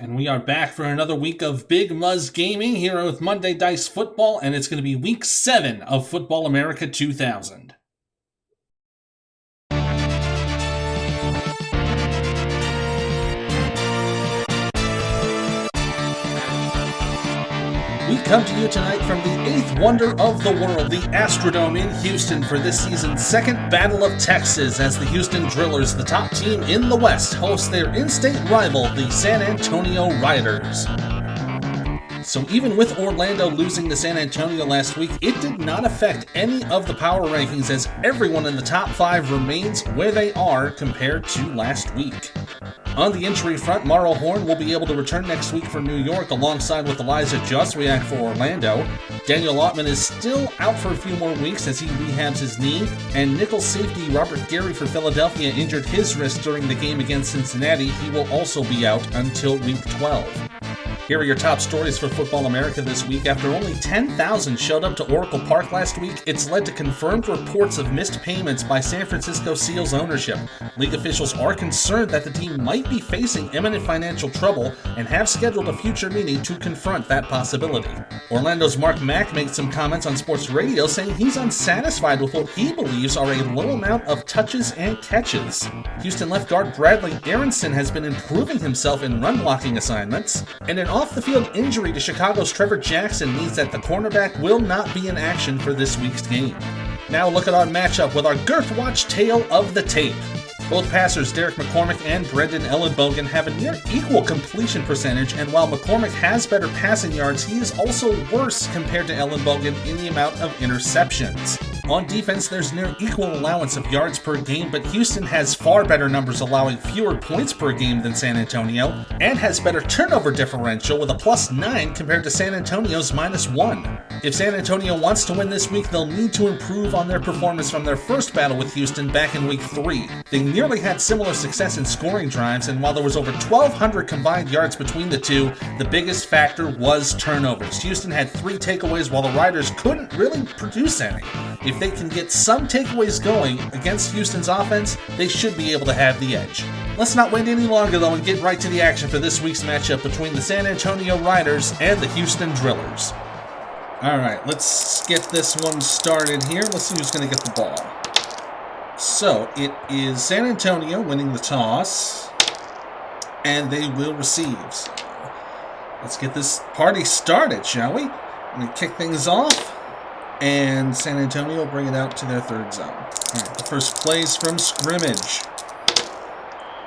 And we are back for another week of Big Muzz Gaming here with Monday Dice Football, and it's going to be week 7 of Football America 2000. We come to you tonight from the 8th wonder of the world, the Astrodome in Houston, for this season's second Battle of Texas, as the Houston Drillers, the top team in the West, host their in-state rival, the San Antonio Riders. So even with Orlando losing to San Antonio last week, it did not affect any of the power rankings, as everyone in the top 5 remains where they are compared to last week. On the injury front, Marl Horn will be able to return next week for New York, alongside with Elijah Justwiak for Orlando. Daniel Ottman is still out for a few more weeks as he rehabs his knee, and nickel safety Robert Gary for Philadelphia injured his wrist during the game against Cincinnati. He will also be out until week 12. Here are your top stories for Football America this week. After only 10,000 showed up to Oracle Park last week, it's led to confirmed reports of missed payments by San Francisco Seals ownership. League officials are concerned that the team might be facing imminent financial trouble and have scheduled a future meeting to confront that possibility. Orlando's Mark Mack made some comments on sports radio, saying he's unsatisfied with what he believes are a low amount of touches and catches. Houston left guard Bradley Aronson has been improving himself in run blocking assignments, and an off-the-field injury to Chicago's Trevor Jackson means that the cornerback will not be in action for this week's game. Now look at our matchup with our Girth Watch Tale of the Tape. Both passers, Derek McCormick and Brendan Ellenbogen, have a near equal completion percentage, and while McCormick has better passing yards, he is also worse compared to Ellenbogen in the amount of interceptions. On defense, there's near equal allowance of yards per game, but Houston has far better numbers, allowing fewer points per game than San Antonio, and has better turnover differential with a +9 compared to San Antonio's -1. If San Antonio wants to win this week, they'll need to improve on their performance from their first battle with Houston back in week 3. They nearly had similar success in scoring drives, and while there was over 1,200 combined yards between the two, the biggest factor was turnovers. Houston had 3 takeaways, while the Riders couldn't really produce any. If they can get some takeaways going against Houston's offense, they should be able to have the edge. Let's not wait any longer, though, and get right to the action for this week's matchup between the San Antonio Riders and the Houston Drillers. Alright, let's get this one started here. Let's see who's going to get the ball. So, it is San Antonio winning the toss, and they will receive. So, let's get this party started, shall we? I'm going to kick things off, and San Antonio will bring it out to their third zone. Alright, the first plays from scrimmage.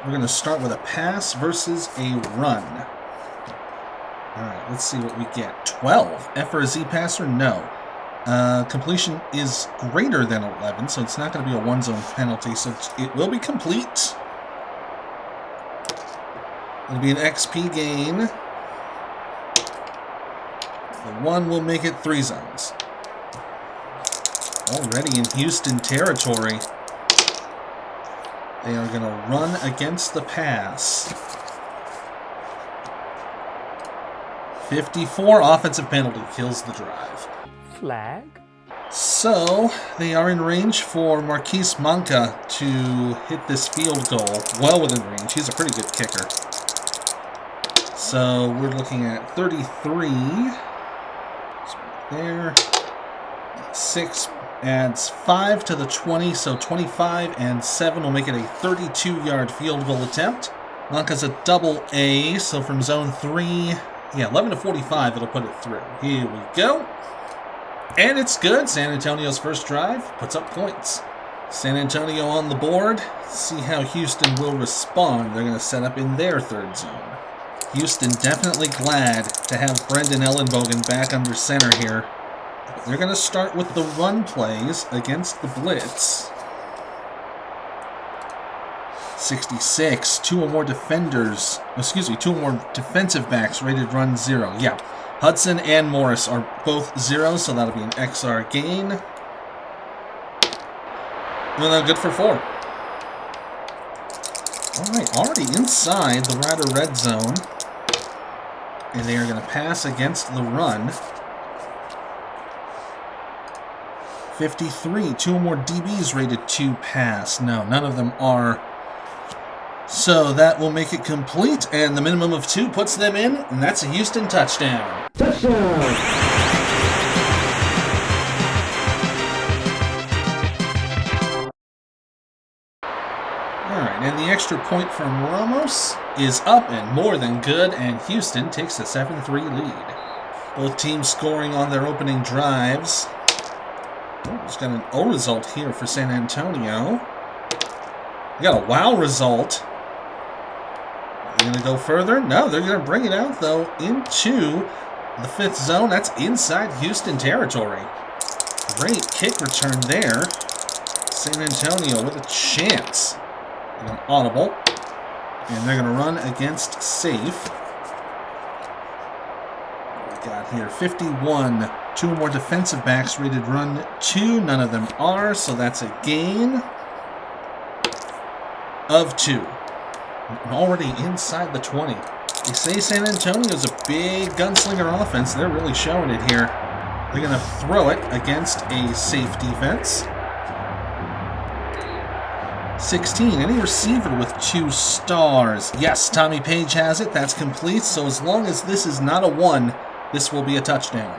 We're going to start with a pass versus a run. Alright, let's see what we get. 12. F or a Z passer? No. Completion is greater than 11, so it's not going to be a one-zone penalty, so it will be complete. It'll be an XP gain. The 1 will make it 3 zones. Already in Houston territory. They are going to run against the pass. 54, offensive penalty, kills the drive. Flag. So, they are in range for Marquise Manca to hit this field goal. Well within range. He's a pretty good kicker. So, we're looking at 33. So there. 6 adds 5 to the 20, so 25 and 7 will make it a 32-yard field goal attempt. Manca's a double A, so from zone 3... Yeah, 11 to 45, it'll put it through. Here we go. And it's good. San Antonio's first drive puts up points. San Antonio on the board. See how Houston will respond. They're going to set up in their third zone. Houston definitely glad to have Brendan Ellenbogen back under center here. They're going to start with the run plays against the blitz. 66. 2 or more defenders. Excuse me, 2 or more defensive backs rated run 0. Yeah. Hudson and Morris are both 0, so that'll be an XR gain. And good for 4. Alright, already inside the Rider red zone. And they are going to pass against the run. 53. 2 or more DBs rated to pass. No, none of them are. So that will make it complete, and the minimum of 2 puts them in, and that's a Houston touchdown. Touchdown! Alright, and the extra point from Ramos is up and more than good, and Houston takes a 7-3 lead. Both teams scoring on their opening drives. Just got an O result here for San Antonio. We got a wow result. Are they going to go further? No, they're going to bring it out, though, into the 5th zone. That's inside Houston territory. Great kick return there. San Antonio with a chance. An audible. And they're going to run against safe. We got here 51. 2 more defensive backs rated run 2. None of them are, so that's a gain of 2. And already inside the 20. They say San Antonio's a big gunslinger offense. They're really showing it here. They're going to throw it against a safe defense. 16, any receiver with 2 stars. Yes, Tommy Page has it. That's complete. So as long as this is not a 1, this will be a touchdown.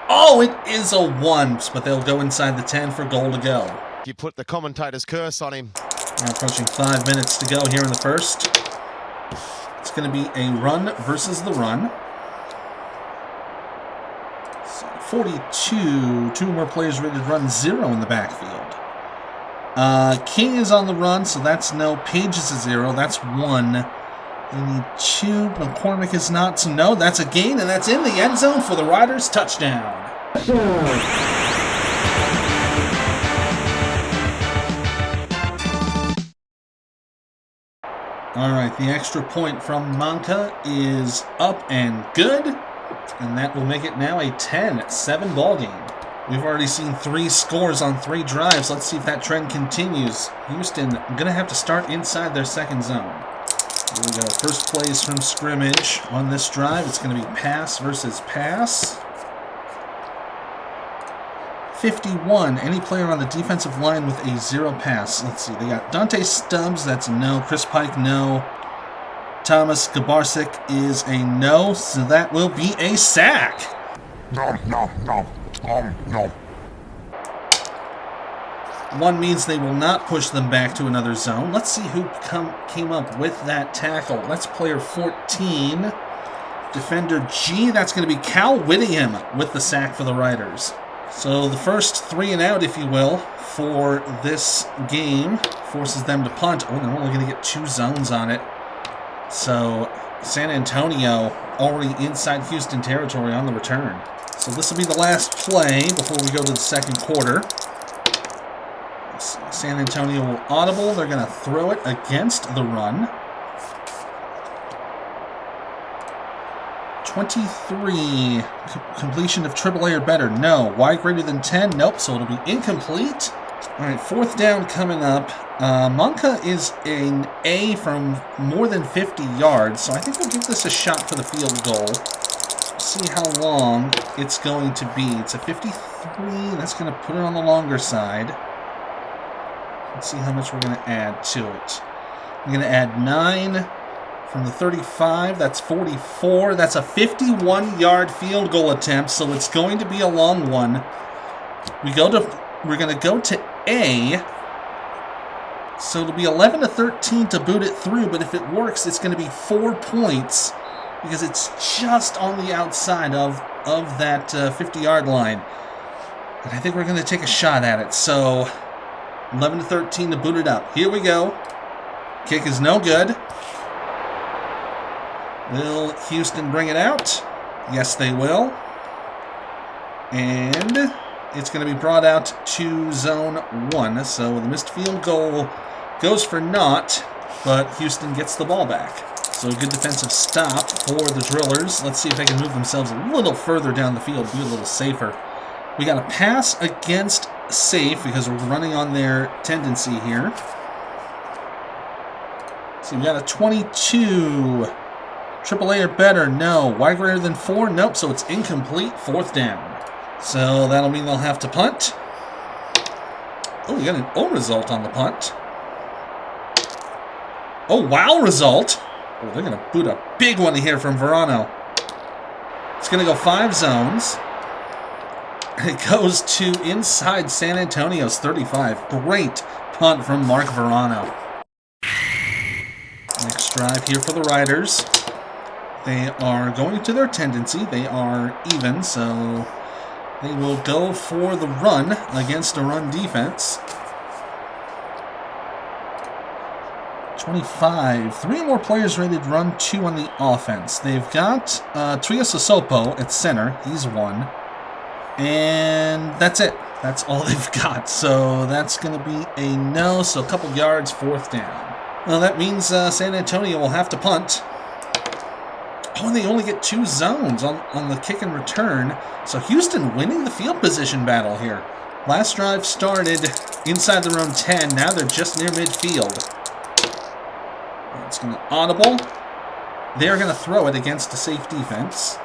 Oh, it is a 1, but they'll go inside the 10 for goal to go. You put the commentator's curse on him. Now approaching 5 minutes to go here in the first. It's going to be a run versus the run. So 42, 2 more players rated run 0 in the backfield. King is on the run, so that's no. Page is a 0, that's 1. They need 2. McCormick is not, so no, that's a gain, and that's in the end zone for the Riders. Touchdown. All right, the extra point from Manka is up and good, and that will make it now a 10-7 ball game. We've already seen 3 scores on 3 drives. Let's see if that trend continues. Houston going to have to start inside their 2nd zone. Here we go. First plays from scrimmage on this drive. It's going to be pass versus pass. 51. Any player on the defensive line with a 0 pass. Let's see. They got Dante Stubbs. That's a no. Chris Pike, no. Thomas Gabarsik is a no. So that will be a sack. No. 1 means they will not push them back to another zone. Let's see who came up with that tackle. That's player 14. Defender G. That's going to be Cal Whittingham with the sack for the Riders. So the first 3 and out, if you will, for this game forces them to punt. Oh, they're only going to get 2 zones on it. So San Antonio already inside Houston territory on the return. So this will be the last play before we go to the 2nd quarter. San Antonio will audible. They're going to throw it against the run. 23. Completion of AAA or better. No. Y greater than 10. Nope. So it'll be incomplete. All right. 4th down coming up. Monka is an A from more than 50 yards. So I think we'll give this a shot for the field goal. See how long it's going to be. It's a 53. That's going to put it on the longer side. Let's see how much we're going to add to it. I'm going to add 9 from the 35. That's 44. That's a 51-yard field goal attempt, so it's going to be a long one. We're going to go to A. So it'll be 11-13 to boot it through, but if it works, it's going to be 4 points because it's just on the outside of that 50-yard line. And I think we're going to take a shot at it. So 11-13 to boot it up. Here we go. Kick is no good. Will Houston bring it out? Yes, they will. And it's going to be brought out to zone 1. So the missed field goal goes for naught, but Houston gets the ball back. So a good defensive stop for the Drillers. Let's see if they can move themselves a little further down the field, be a little safer. We got a pass against safe because we're running on their tendency here. So we got a 22. AAA or better, no. Y greater than 4, nope, so it's incomplete. 4th down. So that'll mean they'll have to punt. Oh, we got an O result on the punt. Oh, wow result. Oh, they're going to boot a big one here from Verano. It's going to go 5 zones. And it goes to inside San Antonio's 35. Great punt from Mark Verano. Next drive here for the Riders. They are going to their tendency. They are even, so they will go for the run against a run defense. 25. 3 more players rated run 2 on the offense. They've got Tria Sosopo at center. He's 1. And that's it. That's all they've got. So that's going to be a no. So a couple yards, 4th down. Well, that means San Antonio will have to punt. Oh, and they only get 2 zones on the kick and return. So Houston winning the field position battle here. Last drive started inside their own 10. Now they're just near midfield. It's going to audible. They're going to throw it against a safe defense.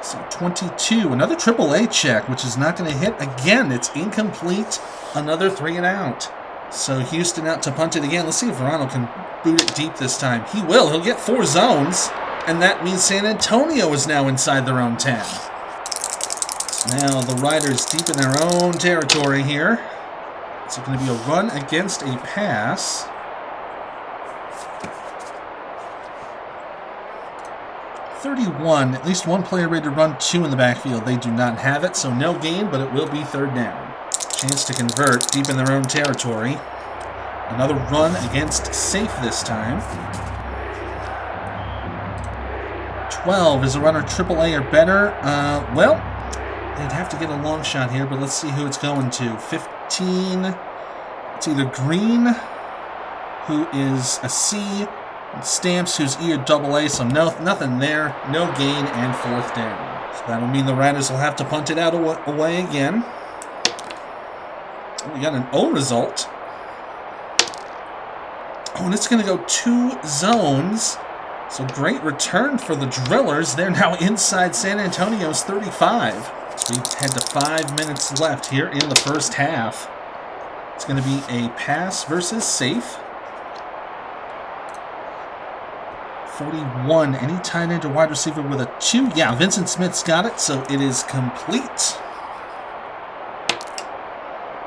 So 22, another AAA check, which is not going to hit again. It's incomplete. Another 3 and out. So Houston out to punt it again. Let's see if Verano can boot it deep this time. He will. He'll get 4 zones. And that means San Antonio is now inside their own 10. So now the Riders deep in their own territory here. It's going to be a run against a pass. 31, at least 1 player ready to run 2 in the backfield. They do not have it, so no gain, but it will be 3rd down. Chance to convert deep in their own territory. Another run against safe this time. 12 is a runner AAA or better. Well, they'd have to get a long shot here, but let's see who it's going to. 15, it's either Green, who is a C, Stamps, who's E or AA, so nothing there. No gain and 4th down. So that'll mean the Riders will have to punt it out away again. We got an O result. Oh, and it's going to go 2 zones. So great return for the Drillers. They're now inside San Antonio's 35. So we head to 5 minutes left here in the first half. It's going to be a pass versus safe. 41, any tight end or wide receiver with a 2? Yeah, Vincent Smith's got it, so it is complete.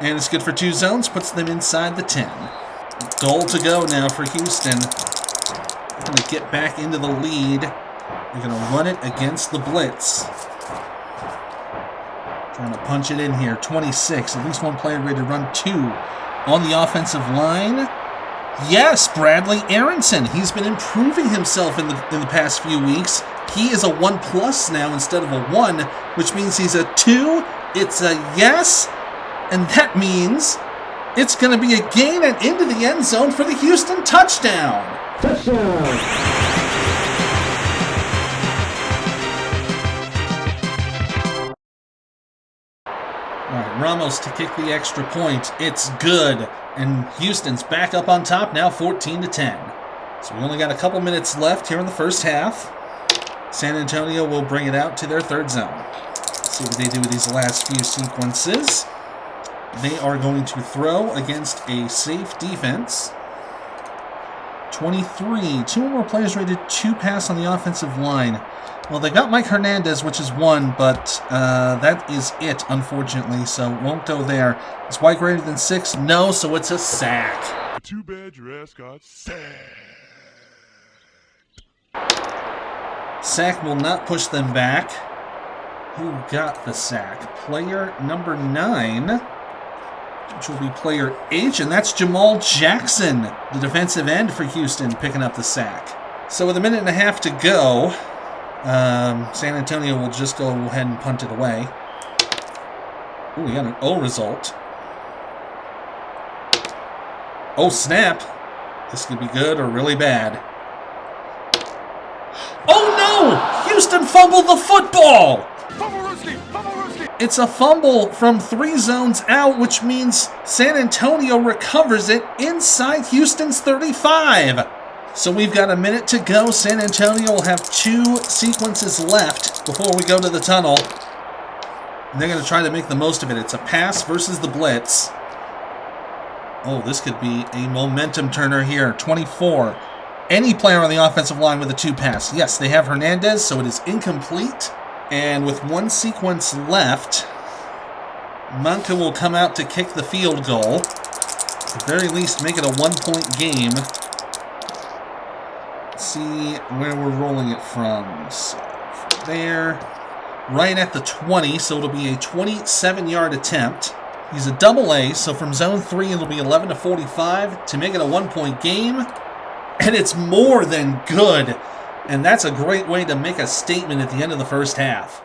And it's good for 2 zones, puts them inside the 10. Goal to go now for Houston. They're going to get back into the lead. They're going to run it against the blitz. Trying to punch it in here. 26, at least 1 player ready to run 2 on the offensive line. Yes, Bradley Aronson. He's been improving himself in the past few weeks. He is a 1+ now instead of a 1, which means he's a 2. It's a yes, and that means it's going to be a gain and into the end zone for the Houston touchdown. Touchdown. All right, Ramos to kick the extra point. It's good. And Houston's back up on top now, 14-10. So we only got a couple minutes left here in the first half. San Antonio will bring it out to their 3rd zone. Let's see what they do with these last few sequences. They are going to throw against a safe defense. 23, 2 more players rated 2 pass on the offensive line. Well, they got Mike Hernandez, which is 1, but that is it, unfortunately, so won't go there. Is White greater than 6? No, so it's a sack. Too bad your ass got sacked. Sack will not push them back. Who got the sack? Player number 9, which will be player H, and that's Jamal Jackson, the defensive end for Houston, picking up the sack. So with a minute and a half to go, San Antonio will just go ahead and punt it away. Ooh, we got an O result. Oh, snap. This could be good or really bad. Oh, no! Houston fumbled the football! It's a fumble from 3 zones out, which means San Antonio recovers it inside Houston's 35. So we've got a minute to go. San Antonio will have 2 sequences left before we go to the tunnel. And they're going to try to make the most of it. It's a pass versus the blitz. Oh, this could be a momentum turner here. 24. Any player on the offensive line with a 2 pass. Yes, they have Hernandez, so it is incomplete. And with 1 sequence left, Manka will come out to kick the field goal. At the very least, make it a 1-point game. Let's see where we're rolling it from. So, from there, right at the 20, so it'll be a 27-yard attempt. He's a double A, so from zone 3, it'll be 11-45 to make it a 1-point game. And it's more than good. And that's a great way to make a statement at the end of the first half.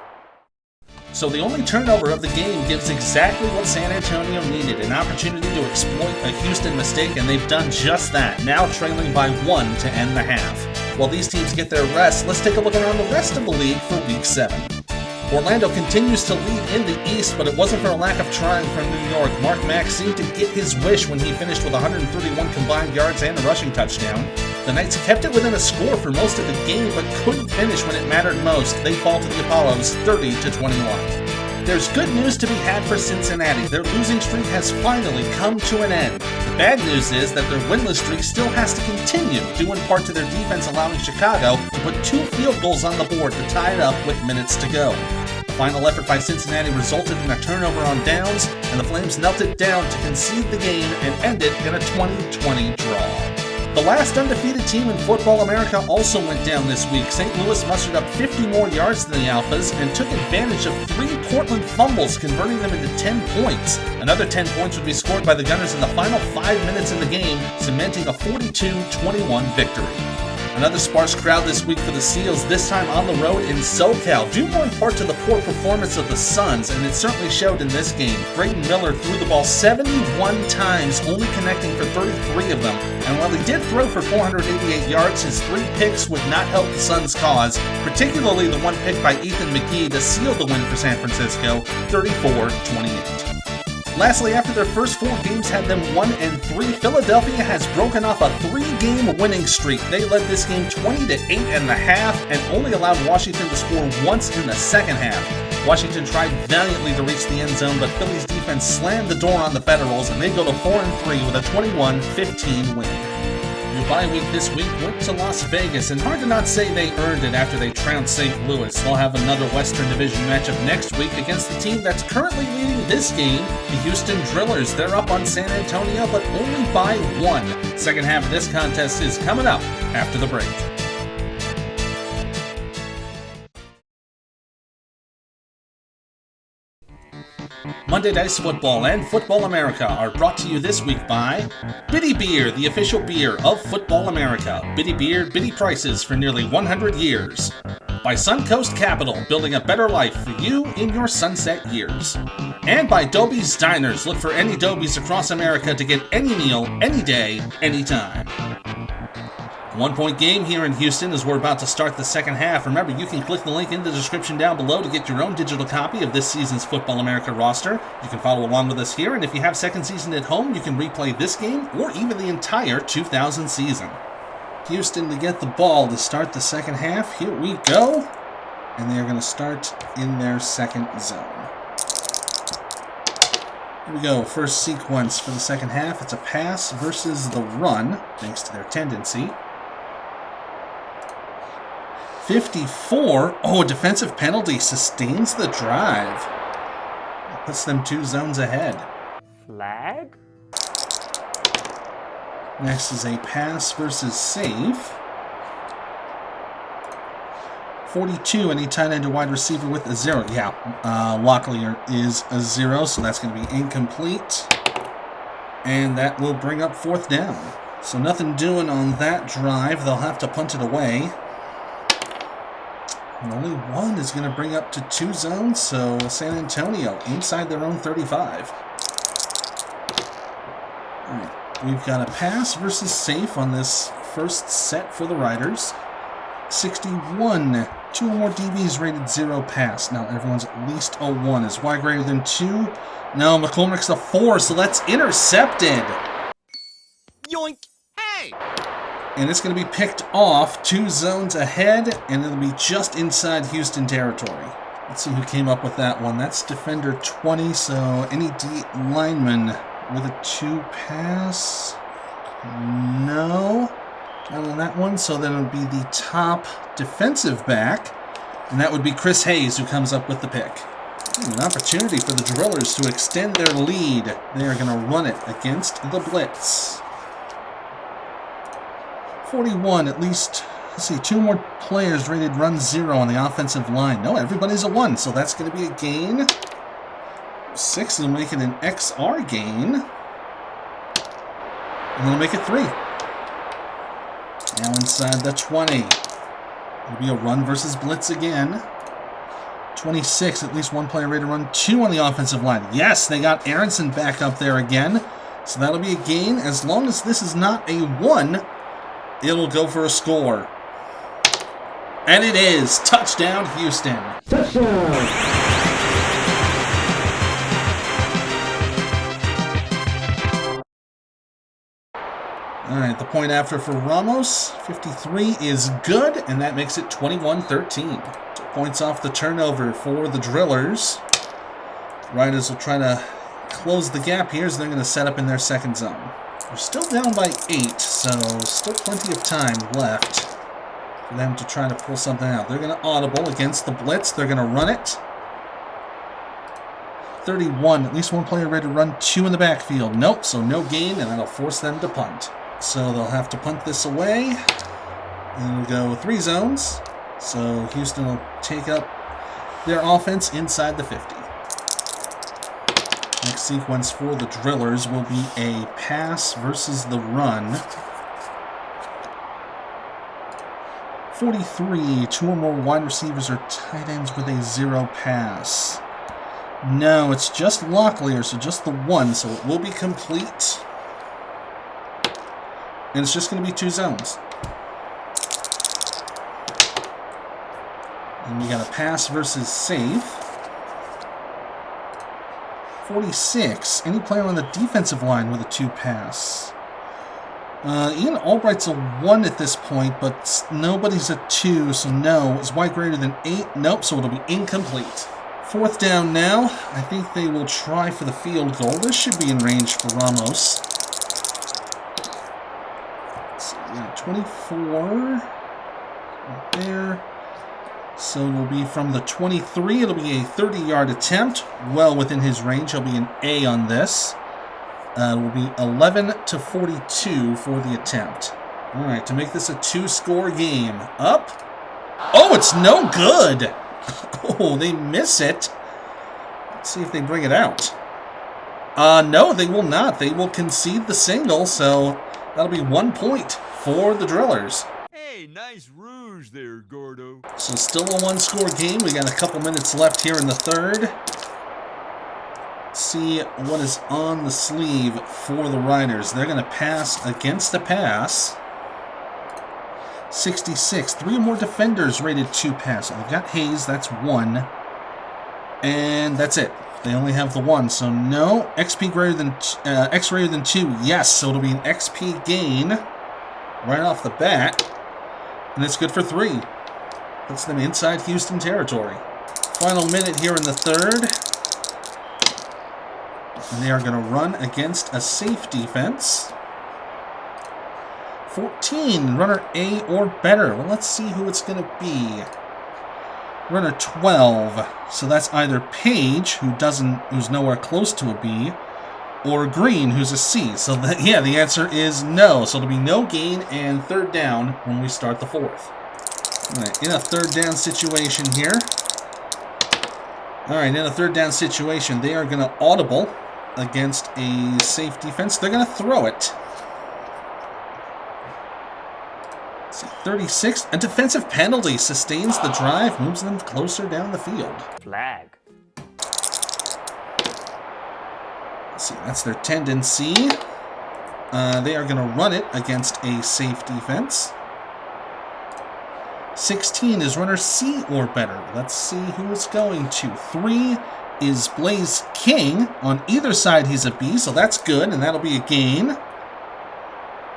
So the only turnover of the game gives exactly what San Antonio needed, an opportunity to exploit a Houston mistake, and they've done just that, now trailing by 1 to end the half. While these teams get their rest, let's take a look around the rest of the league for Week 7. Orlando continues to lead in the East, but it wasn't for a lack of trying from New York. Mark Mack seemed to get his wish when he finished with 131 combined yards and a rushing touchdown. The Knights kept it within a score for most of the game, but couldn't finish when it mattered most. They fall to the Apollos 30-21. There's good news to be had for Cincinnati. Their losing streak has finally come to an end. The bad news is that their winless streak still has to continue, due in part to their defense allowing Chicago to put 2 field goals on the board to tie it up with minutes to go. The final effort by Cincinnati resulted in a turnover on downs, and the Flames knelt it down to concede the game and end it in a 20-20 draw. The last undefeated team in Football America also went down this week. St. Louis mustered up 50 more yards than the Alphas and took advantage of 3 Portland fumbles, converting them into 10 points. Another 10 points would be scored by the Gunners in the final 5 minutes in the game, cementing a 42-21 victory. Another sparse crowd this week for the Seals, this time on the road in SoCal, due more in part to the poor performance of the Suns, and it certainly showed in this game. Brayden Miller threw the ball 71 times, only connecting for 33 of them, and while he did throw for 488 yards, his 3 picks would not help the Suns' cause, particularly the 1 pick by Ethan McGee to seal the win for San Francisco, 34-28. Lastly, after their first 4 games had them 1-3, Philadelphia has broken off a 3-game winning streak. They led this game 20-8 in the half and only allowed Washington to score once in the second half. Washington tried valiantly to reach the end zone, but Philly's defense slammed the door on the Federals, and they go to 4-3 with a 21-15 win. Your bye week this week went to Las Vegas, and hard to not say they earned it after they trounced St. Louis. They'll have another Western Division matchup next week against the team that's currently leading this game, the Houston Drillers. They're up on San Antonio, but only by 1. Second half of this contest is coming up after the break. Monday Dice Football and Football America are brought to you this week by Bitty Beer, the official beer of Football America. Bitty Beer, bitty prices for nearly 100 years. By Suncoast Capital, building a better life for you in your sunset years. And by Dobie's Diners. Look for any Dobies across America to get any meal, any day, anytime. 1-point game here in Houston as we're about to start the second half. Remember, you can click the link in the description down below to get your own digital copy of this season's Football America roster. You can follow along with us here, and if you have second season at home, you can replay this game or even the entire 2000 season. Houston to get the ball to start the second half. Here we go. And they're going to start in their second zone. Here we go. First sequence for the second half. It's a pass versus the run, thanks to their tendency. 54. Oh, a defensive penalty sustains the drive. That puts them 2 zones ahead. Flag? Next is a pass versus save. 42, any tight end or wide receiver with a 0. Yeah, Locklear is a 0, so that's going to be incomplete. And that will bring up 4th down. So nothing doing on that drive. They'll have to punt it away. And only 1 is going to bring up to 2 zones, so San Antonio inside their own 35. All right, we've got a pass versus safe on this first set for the Riders. 61. 2 or more DBs rated 0 pass. Now everyone's at least a 1. Is Y greater than 2? No, McCormick's a 4, so that's intercepted. Yoink! Hey! And it's going to be picked off 2 zones ahead, and it'll be just inside Houston territory. Let's see who came up with that one. That's defender 20, so any D lineman with a 2 pass. No. Not on that one. So then it would be the top defensive back. And that would be Chris Hayes who comes up with the pick. An opportunity for the Drillers to extend their lead. They are going to run it against the Blitz. 41, at least, let's see, 2 more players rated run 0 on the offensive line. No, everybody's a 1, so that's going to be a gain. 6 will make it an XR gain. And they'll make it 3. Now inside the 20. It'll be a run versus Blitz again. 26, at least 1 player rated run 2 on the offensive line. Yes, they got Aronson back up there again. So that'll be a gain. As long as this is not a 1, it'll go for a score. And it is. Touchdown, Houston. Touchdown! All right, the point after for Ramos, 53 is good, and that makes it 21-13. 2 points off the turnover for the Drillers. Riders will try to close the gap here as they're going to set up in their second zone. They're still down by 8, so still plenty of time left for them to try to pull something out. They're going to audible against the Blitz. They're going to run it. 31, at least 1 player ready to run 2 in the backfield. Nope, so no gain, and that'll force them to punt. So they'll have to punt this away. And we'll go 3 zones. So Houston will take up their offense inside the 50. Next sequence for the Drillers will be a pass versus the run. 43, 2 or more wide receivers or tight ends with a 0 pass. No, it's just Locklear, so just the 1, so it will be complete. And it's just going to be 2 zones. And we got a pass versus safe. 46. Any player on the defensive line with a 2 pass. Ian Albright's a 1 at this point, but nobody's a 2, so no. Is Y greater than 8? Nope, so it'll be incomplete. 4th down now. I think they will try for the field goal. This should be in range for Ramos. 24 right there. So it'll be from the 23. It'll be a 30-yard attempt. Well within his range. He'll be an A on this. It will be 11-42 for the attempt. All right, to make this a 2-score game. Up. Oh, it's no good. Oh, they miss it. Let's see if they bring it out. No, they will not. They will concede the single, so that'll be 1 point for the Drillers. Hey, nice rouge there, Gordo. So still a 1-score game. We got a couple minutes left here in the 3rd. See what is on the sleeve for the Riders. They're going to pass against the pass. 66. 3 or more defenders rated 2 pass. So they've got Hayes. That's 1. And that's it. They only have the 1. So no. XP greater than X greater than 2. Yes. So it'll be an XP gain right off the bat. And it's good for 3. Puts them inside Houston territory. Final minute here in the 3rd. And they are going to run against a safe defense. 14, runner A or better. Well, let's see who it's going to be. Runner 12. So that's either Page, who's nowhere close to a B, or Green, who's a C. So yeah, the answer is no. So it'll be no gain and 3rd down when we start the 4th. All right, in a 3rd down situation here. All right, in a 3rd down situation, they are going to audible against a safe defense. They're going to throw it. Let's see, 36. A defensive penalty sustains the drive, moves them closer down the field. Flag. Let's see, that's their tendency. They are going to run it against a safe defense. 16 is runner C or better. Let's see who it's going to. 3 is Blaze King. On either side, he's a B, so that's good, and that'll be a gain.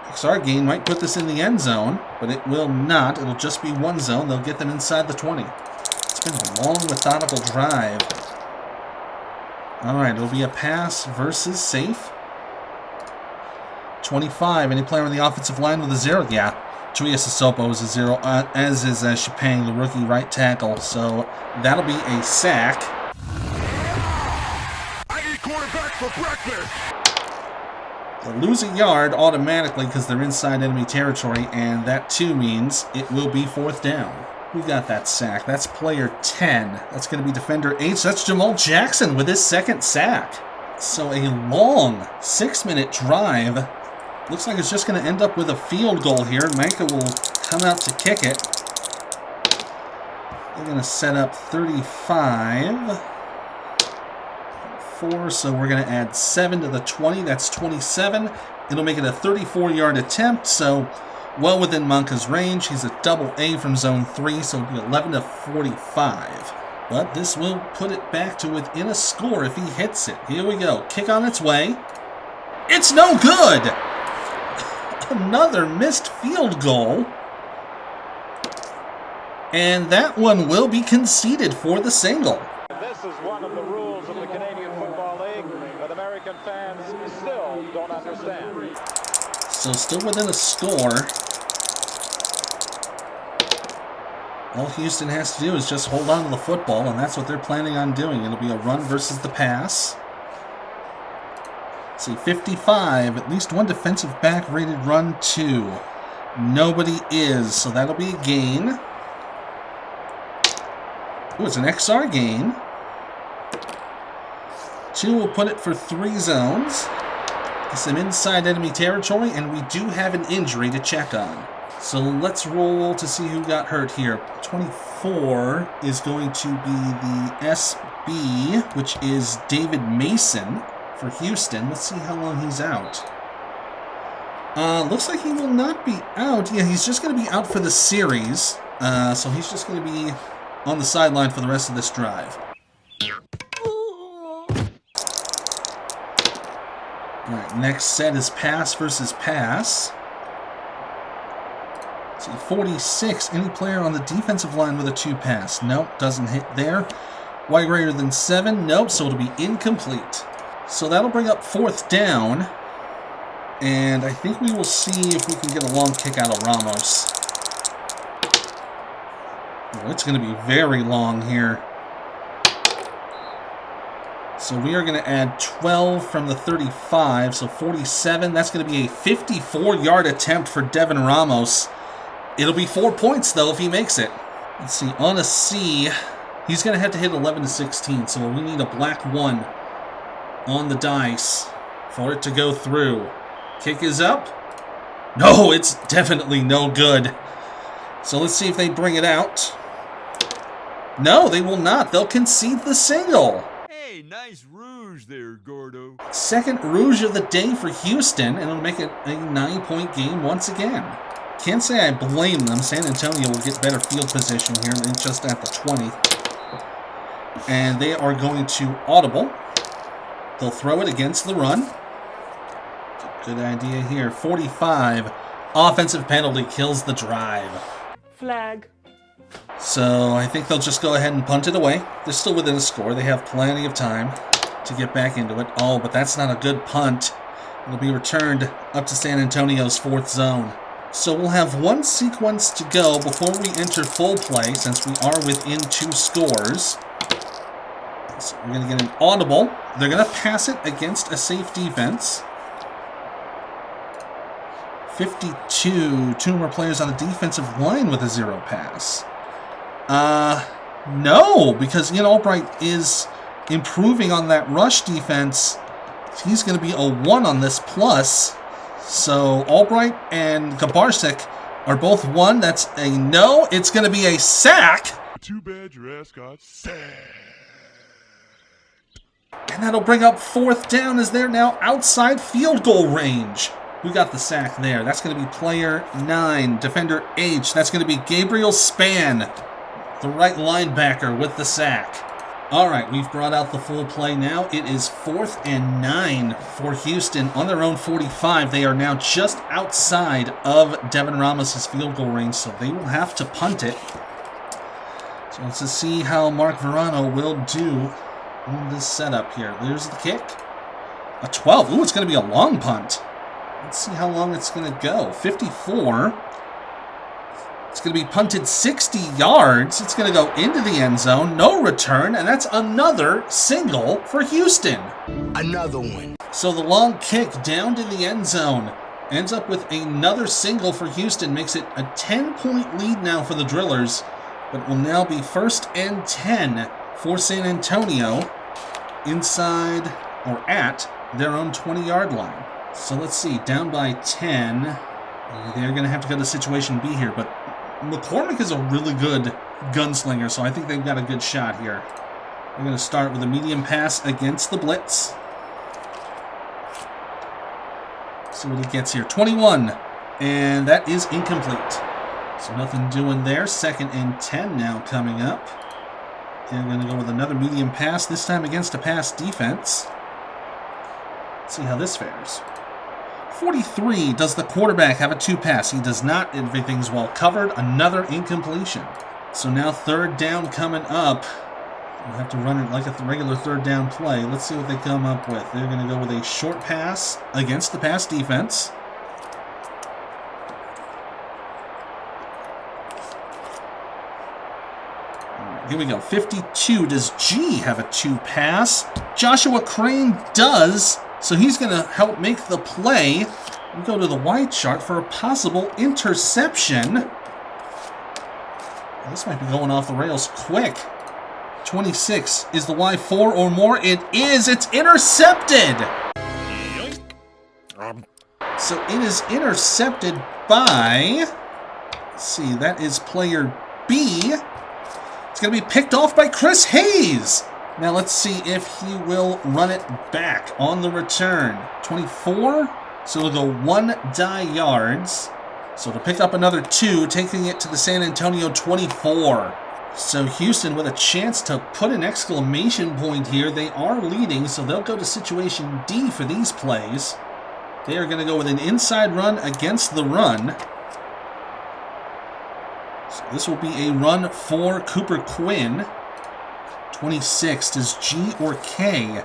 XR gain might put this in the end zone, but it will not. It'll just be 1 zone. They'll get them inside the 20. It's been a long, methodical drive. All right, it'll be a pass versus safe. 25. Any player on the offensive line with a 0? Yeah. Trias Asopo is a 0, as is Chapang, the rookie right tackle. So that'll be a sack. I eat quarterback for breakfast. They'll lose a yard automatically because they're inside enemy territory, and that too means it will be 4th down. Who got that sack? That's player 10. That's going to be defender 8. That's Jamal Jackson with his 2nd sack. So a long 6-minute drive. Looks like it's just going to end up with a field goal here. Manka will come out to kick it. They're going to set up 35. 4, so we're going to add 7 to the 20. That's 27. It'll make it a 34-yard attempt, so well within Manka's range. He's a double A from zone 3, so it'll be 11 to 45. But this will put it back to within a score if he hits it. Here we go. Kick on its way. It's no good! Another missed field goal. And that one will be conceded for the single. This is one of the rules of the Canadian Football League that American fans still don't understand. So still within a score. All Houston has to do is just hold on to the football, and that's what they're planning on doing. It'll be a run versus the pass. Let's see, 55. At least one defensive back rated run 2. Nobody is, so that'll be a gain. Ooh, it's an XR gain. 2 will put it for 3 zones. Some inside enemy territory, and we do have an injury to check on. So let's roll to see who got hurt here. 24 is going to be the SB, which is David Mason for Houston. Let's see how long he's out. Looks like he will not be out. Yeah, he's just going to be out for the series. So he's just going to be on the sideline for the rest of this drive. Alright, next set is pass versus pass. So 46, any player on the defensive line with a 2 pass. Nope, doesn't hit there. Y greater than 7, nope, so it'll be incomplete. So that'll bring up 4th down. And I think we will see if we can get a long kick out of Ramos. Oh, it's going to be very long here. So we are going to add 12 from the 35, so 47. That's going to be a 54-yard attempt for Devin Ramos. It'll be 4 points, though, if he makes it. Let's see, on a C, he's going to have to hit 11 to 16, so we need a black 1 on the dice for it to go through. Kick is up. No, it's definitely no good. So let's see if they bring it out. No, they will not. They'll concede the single. Hey, nice rouge there, Gordo. Second rouge of the day for Houston, and it'll make it a 9-point game once again. Can't say I blame them. San Antonio will get better field position here. They're just at the 20. And they are going to audible. They'll throw it against the run. Good idea here. 45. Offensive penalty kills the drive. Flag. So I think they'll just go ahead and punt it away. They're still within a score. They have plenty of time to get back into it. Oh, but that's not a good punt. It'll be returned up to San Antonio's 4th zone. So we'll have 1 sequence to go before we enter full play, since we are within 2 scores. So we're going to get an audible. They're going to pass it against a safe defense. 52. 2 more players on the defensive line with a 0 pass. No, because Ian Albright is improving on that rush defense. He's going to be a 1 on this plus. So Albright and Gabarsik are both 1. That's a no. It's going to be a sack. Too bad your ass got sacked. And that'll bring up 4th down as they're now outside field goal range. Who got the sack there? That's going to be player 9, defender H. That's going to be Gabriel Span, the right linebacker with the sack. All right, we've brought out the full play now. It is 4th and 9 for Houston on their own 45. They are now just outside of Devin Ramos' field goal range, so they will have to punt it. So let's just see how Mark Verano will do on this setup here. There's the kick. A 12. Ooh, it's going to be a long punt. Let's see how long it's going to go. 54. It's going to be punted 60 yards. It's going to go into the end zone. No return, and that's another single for Houston. Another one. So the long kick down to the end zone ends up with another single for Houston. Makes it a 10-point lead now for the Drillers, but will now be 1st and 10 for San Antonio inside or at their own 20-yard line. So let's see, down by 10. They're going to have to go to situation B here, but McCormick is a really good gunslinger, so I think they've got a good shot here. They're going to start with a medium pass against the blitz. See what he gets here. 21, and that is incomplete. So nothing doing there. 2nd and 10 now coming up. They're going to go with another medium pass, this time against a pass defense. Let's see how this fares. 43, does the quarterback have a 2-pass? He does not. Everything's well covered. Another incompletion. So now 3rd down coming up. We'll have to run it like a regular 3rd down play. Let's see what they come up with. They're going to go with a short pass against the pass defense. All right, here we go. 52, does G have a 2-pass? Joshua Crane does. So he's going to help make the play. We go to the wide chart for a possible interception. This might be going off the rails quick. 26, is the Y 4 or more? It is. It's intercepted. So it is intercepted by, let's see, that is player B. It's going to be picked off by Chris Hayes. Now let's see if he will run it back on the return. 24, so it'll go 1 yards. So to pick up another 2, taking it to the San Antonio 24. So Houston with a chance to put an exclamation point here. They are leading, so they'll go to situation D for these plays. They are going to go with an inside run against the run. So this will be a run for Cooper Quinn. 26, does G or K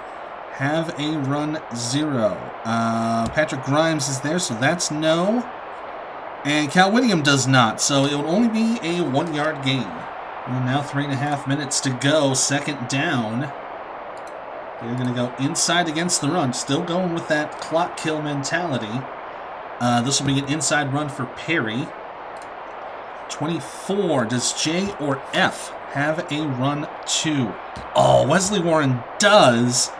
have a run 0? Patrick Grimes is there, so that's no. And Cal Whittingham does not, so it will only be a 1-yard gain. And now 3.5 minutes to go, 2nd down. They're going to go inside against the run, still going with that clock kill mentality. This will be an inside run for Perry. 24, does J or F have a run 2? Oh, Wesley Warren does,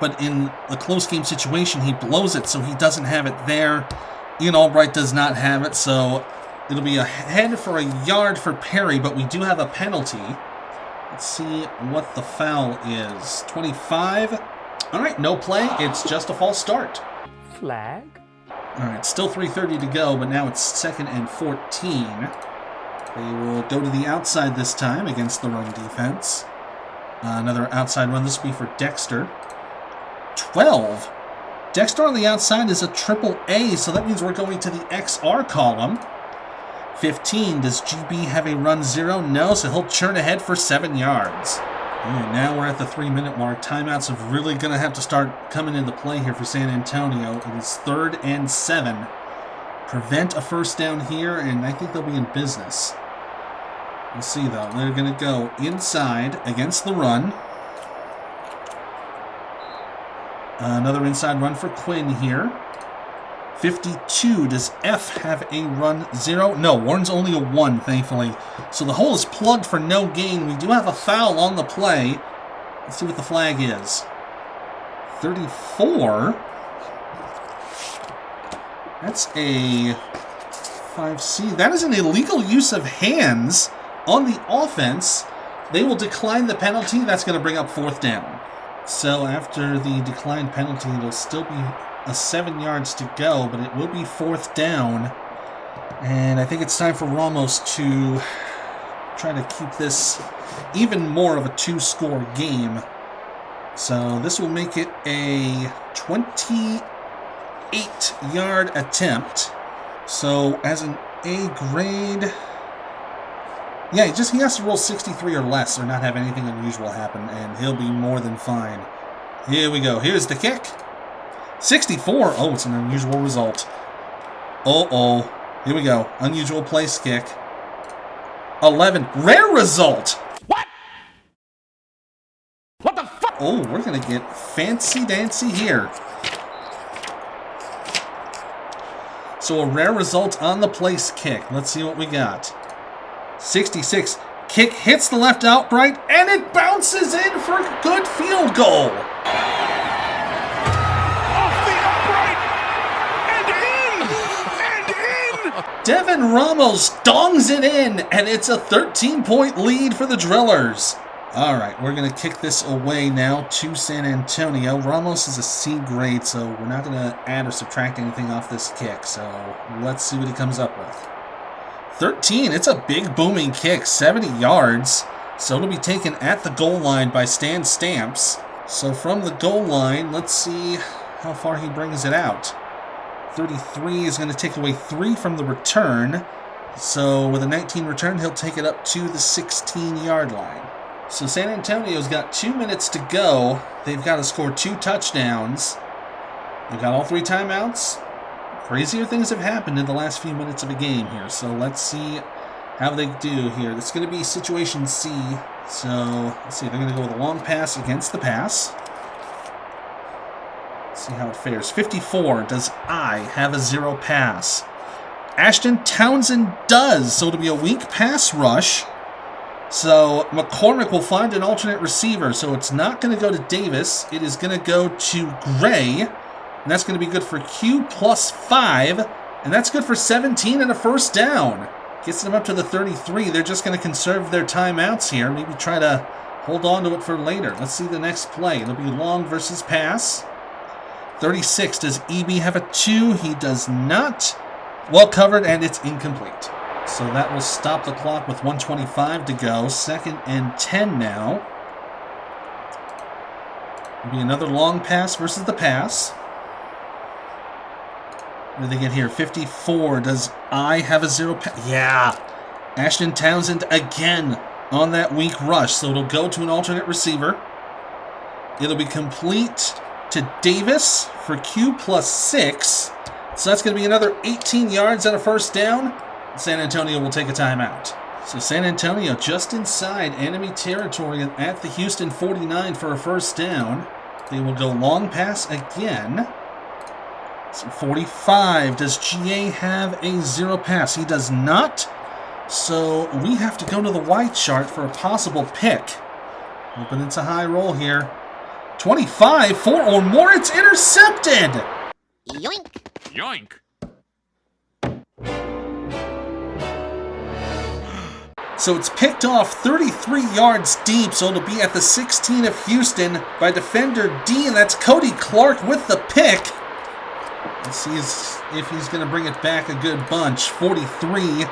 but in the close game situation, he blows it, so he doesn't have it there. Ian Albright does not have it, so it'll be ahead for a yard for Perry, but we do have a penalty. Let's see what the foul is. 25. All right, no play. It's just a false start. Flag. All right, still 3:30 to go, but now it's 2nd and 14. They will go to the outside this time against the run defense. Another outside run. This will be for Dexter. 12. Dexter on the outside is a triple A, so that means we're going to the XR column. 15. Does GB have a run 0? No, so he'll churn ahead for 7 yards. And now we're at the 3-minute mark. Timeouts are really going to have to start coming into play here for San Antonio. It is 3rd and 7. Prevent a 1st down here, and I think they'll be in business. We'll see, though. They're going to go inside against the run. Another inside run for Quinn here. 52. Does F have a run 0? No, Warren's only a 1, thankfully. So the hole is plugged for no gain. We do have a foul on the play. Let's see what the flag is. 34. That's a 5C. That is an illegal use of hands on the offense. They will decline the penalty. That's going to bring up 4th down. So after the declined penalty, it'll still be a 7 yards to go, but it will be 4th down. And I think it's time for Ramos to try to keep this even more of a 2-score game. So this will make it a 28-yard attempt. So as an A grade, yeah, he has to roll 63 or less or not have anything unusual happen, and he'll be more than fine. Here we go. Here's the kick. 64. Oh, it's an unusual result. Uh-oh. Here we go. Unusual place kick. 11. Rare result. What? What the fuck? Oh, we're going to get fancy-dancy here. So a rare result on the place kick. Let's see what we got. 66. Kick hits the left outright, and it bounces in for a good field goal. Off the upright and in. Devin Ramos dongs it in, and it's a 13-point lead for the Drillers. All right, we're going to kick this away now to San Antonio. Ramos is a C grade, so we're not going to add or subtract anything off this kick. So let's see what he comes up with. 13, it's a big booming kick, 70 yards. So it'll be taken at the goal line by Stan Stamps. So from the goal line, let's see how far he brings it out. 33 is going to take away 3 from the return. So with a 19 return, he'll take it up to the 16-yard line. So San Antonio's got 2 minutes to go. They've got to score 2 touchdowns. They've got all 3 timeouts. Crazier things have happened in the last few minutes of a game here. So let's see how they do here. It's going to be situation C. So let's see. They're going to go with a long pass against the pass. Let's see how it fares. 54. Does I have a 0 pass? Ashton Townsend does. So it'll be a weak pass rush. So McCormick will find an alternate receiver. So it's not going to go to Davis. It is going to go to Gray. And that's going to be good for Q plus 5. And that's good for 17 and a first down. Gets them up to the 33. They're just going to conserve their timeouts here. Maybe try to hold on to it for later. Let's see the next play. It'll be long versus pass. 36. Does EB have a 2? He does not. Well covered, and it's incomplete. So that will stop the clock with 1:25 to go. 2nd and 10 now. It'll be another long pass versus the pass. What do they get here? 54. Does I have a 0 pass? Yeah. Ashton Townsend again on that weak rush. So it'll go to an alternate receiver. It'll be complete to Davis for Q plus 6. So that's going to be another 18 yards and a first down. San Antonio will take a timeout. So San Antonio just inside enemy territory at the Houston 49 for a first down. They will go long pass again. So 45. Does GA have a 0 pass? He does not. So we have to go to the Y chart for a possible pick. Hoping it's a high roll here. 25, 4 or more. It's intercepted. Yoink. Yoink. So it's picked off 33 yards deep, so it'll be at the 16 of Houston by defender D, and that's Cody Clark with the pick. Let's see if he's going to bring it back a good bunch. 43. We're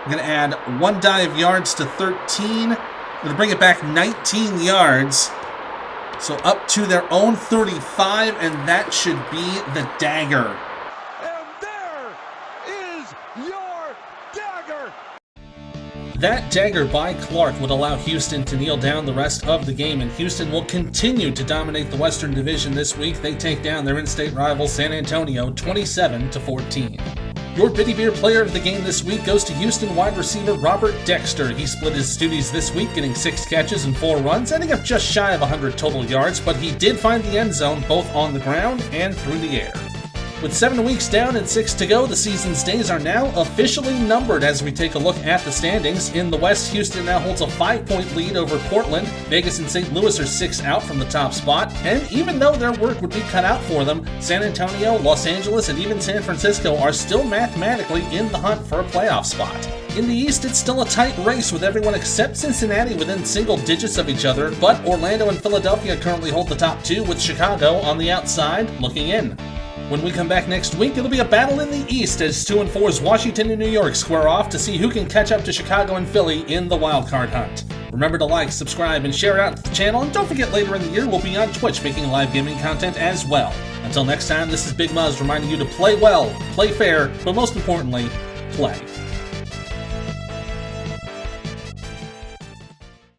going to add 1 dive yards to 13. We're going to bring it back 19 yards. So up to their own 35, and that should be the dagger. And there is your dagger. That dagger by Clark would allow Houston to kneel down the rest of the game, and Houston will continue to dominate the Western Division this week. They take down their in-state rival San Antonio 27-14. Your Biddy Beer player of the game this week goes to Houston wide receiver Robert Dexter. He split his duties this week, getting 6 catches and 4 runs, ending up just shy of 100 total yards, but he did find the end zone both on the ground and through the air. With 7 weeks down and 6 to go, the season's days are now officially numbered as we take a look at the standings. In the West, Houston now holds a 5-point lead over Portland. Vegas and St. Louis are 6 out from the top spot. And even though their work would be cut out for them, San Antonio, Los Angeles, and even San Francisco are still mathematically in the hunt for a playoff spot. In the East, it's still a tight race with everyone except Cincinnati within single digits of each other, but Orlando and Philadelphia currently hold the top 2 with Chicago on the outside looking in. When we come back next week, it'll be a battle in the East as 2-4's Washington and New York square off to see who can catch up to Chicago and Philly in the wildcard hunt. Remember to like, subscribe, and share out the channel, and don't forget later in the year we'll be on Twitch making live gaming content as well. Until next time, this is Big Muzz reminding you to play well, play fair, but most importantly, play.